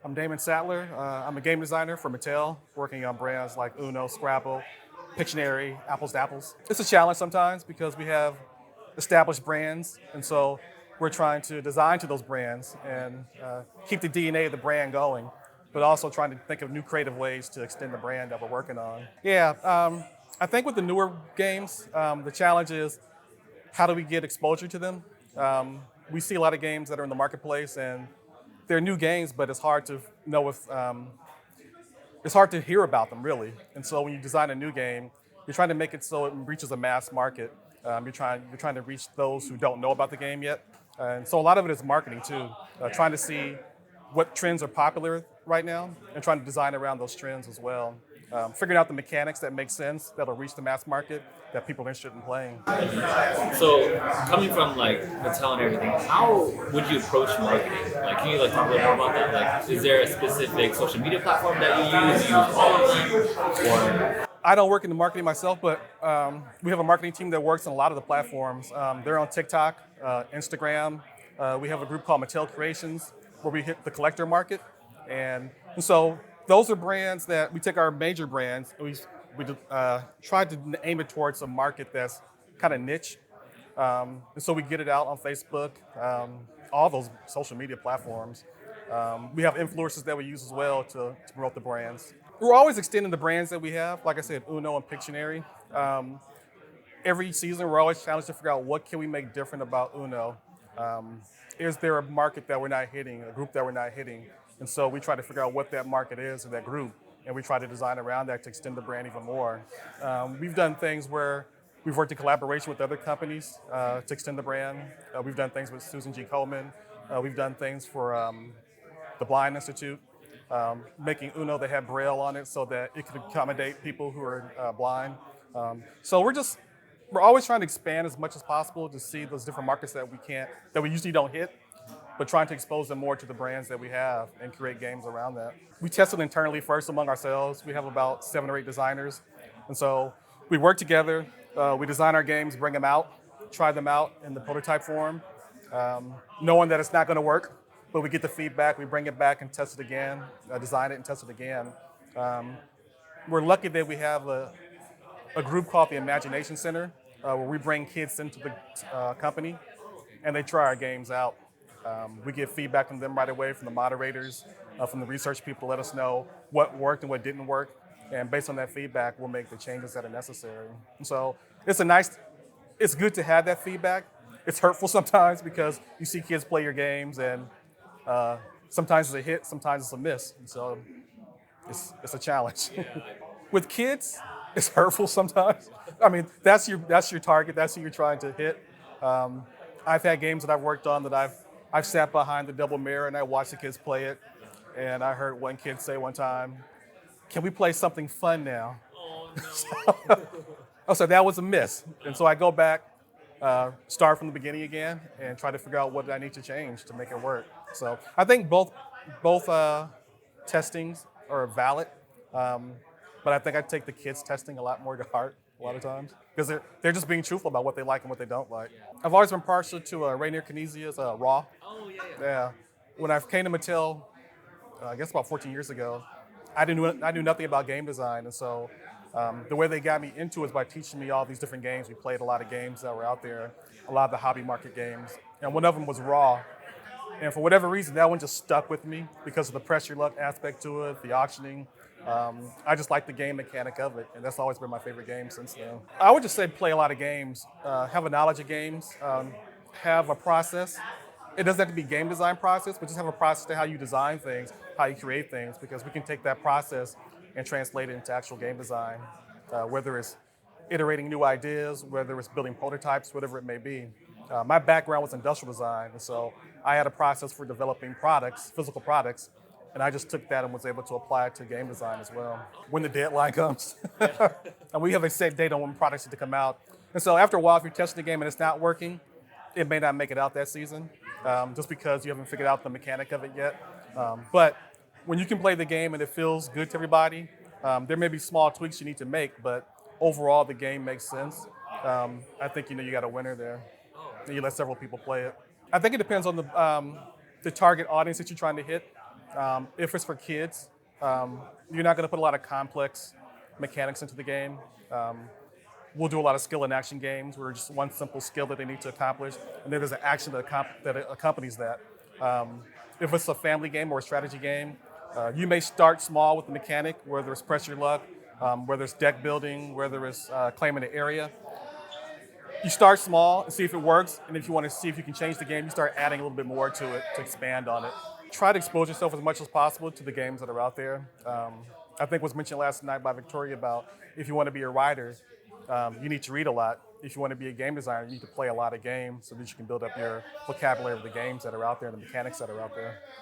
I'm Damon Saddler. I'm a game designer for Mattel, working on brands like Uno, Scrabble, Pictionary, Apples to Apples. It's a challenge sometimes because we have established brands, and so we're trying to design to those brands and keep the DNA of the brand going, but also trying to think of new creative ways to extend the brand that we're working on. I think with the newer games, the challenge is how do we get exposure to them? We see a lot of games that are in the marketplace and they're new games, but it's hard to know if it's hard to hear about them really. And so when you design a new game, you're trying to make it so it reaches a mass market. You're trying to reach those who don't know about the game yet. And so a lot of it is marketing too, trying to see what trends are popular right now and trying to design around those trends as well. Figuring out the mechanics that make sense, that'll reach the mass market, that people are interested in playing. So, coming from like Mattel and everything, how would you approach marketing? Like, can you like talk a little more about that? Like, is there a specific social media platform that you use? You use all of them, or I don't work in the marketing myself, but we have a marketing team that works on a lot of the platforms. They're on TikTok, Instagram. We have a group called Mattel Creations where we hit the collector market. And so those are brands that we take our major brands and we try to aim it towards a market that's kind of niche. And so we get it out on Facebook, all those social media platforms. We have influencers that we use as well to promote the brands. We're always extending the brands that we have. Like I said, Uno and Pictionary. Every season, we're always challenged to figure out what can we make different about Uno. Is there a market that we're not hitting, a group that we're not hitting? And so we try to figure out what that market is or that group, and we try to design around that to extend the brand even more. We've done things where we've worked in collaboration with other companies to extend the brand. We've done things with Susan G. Komen. We've done things for the Blind Institute, making Uno that had Braille on it so that it could accommodate people who are blind. So we're always trying to expand as much as possible to see those different markets that we usually don't hit, but trying to expose them more to the brands that we have and create games around that. We tested internally first among ourselves. We have about 7 or 8 designers. And so we work together, we design our games, bring them out, try them out in the prototype form, knowing that it's not gonna work, but we get the feedback, we bring it back and test it again, design it and test it again. We're lucky that we have a group called the Imagination Center, where we bring kids into the company and they try our games out. We get feedback from them right away, from the moderators, from the research people to let us know what worked and what didn't work. And based on that feedback, we'll make the changes that are necessary. And so it's good to have that feedback. It's hurtful sometimes because you see kids play your games and sometimes it's a hit, sometimes it's a miss. And so it's a challenge. With kids, it's hurtful sometimes. I mean, that's your target. That's who you're trying to hit. I've had games that I've worked on that I've sat behind the double mirror and I watched the kids play it, and I heard one kid say one time, "Can we play something fun now?" So that was a miss, and so I go back, start from the beginning again, and try to figure out what I need to change to make it work. So I think both testings are valid. But I think I take the kids' testing a lot more to heart a lot of times because they're just being truthful about what they like and what they don't like. I've always been partial to Rainier Kinezia's Raw. oh yeah, yeah. Yeah. When I came to Mattel, I guess about 14 years ago, I knew nothing about game design, and so the way they got me into it was by teaching me all these different games. We played a lot of games that were out there, a lot of the hobby market games, and one of them was Raw. And for whatever reason, that one just stuck with me because of the pressure luck aspect to it, the auctioning. I just like the game mechanic of it, and that's always been my favorite game since then. I would just say play a lot of games, have a knowledge of games, have a process. It doesn't have to be game design process, but just have a process to how you design things, how you create things, because we can take that process and translate it into actual game design, whether it's iterating new ideas, whether it's building prototypes, whatever it may be. My background was industrial design, and so I had a process for developing products, physical products, and I just took that and was able to apply it to game design as well. When the deadline comes, and we have a set date on when products need to come out. And so after a while, if you're testing the game and it's not working, it may not make it out that season, just because you haven't figured out the mechanic of it yet. But when you can play the game and it feels good to everybody, there may be small tweaks you need to make, but overall the game makes sense. I think you got a winner there. And you let several people play it. I think it depends on the target audience that you're trying to hit. If it's for kids, you're not going to put a lot of complex mechanics into the game. We'll do a lot of skill and action games where just one simple skill that they need to accomplish, and then there's an action that accompanies that. If it's a family game or a strategy game, you may start small with the mechanic, whether it's press your luck, whether it's deck building, whether it's claiming an area. You start small and see if it works, and if you want to see if you can change the game, you start adding a little bit more to it to expand on it. Try to expose yourself as much as possible to the games that are out there. I think was mentioned last night by Victoria about if you want to be a writer, you need to read a lot. If you want to be a game designer, you need to play a lot of games so that you can build up your vocabulary of the games that are out there and the mechanics that are out there.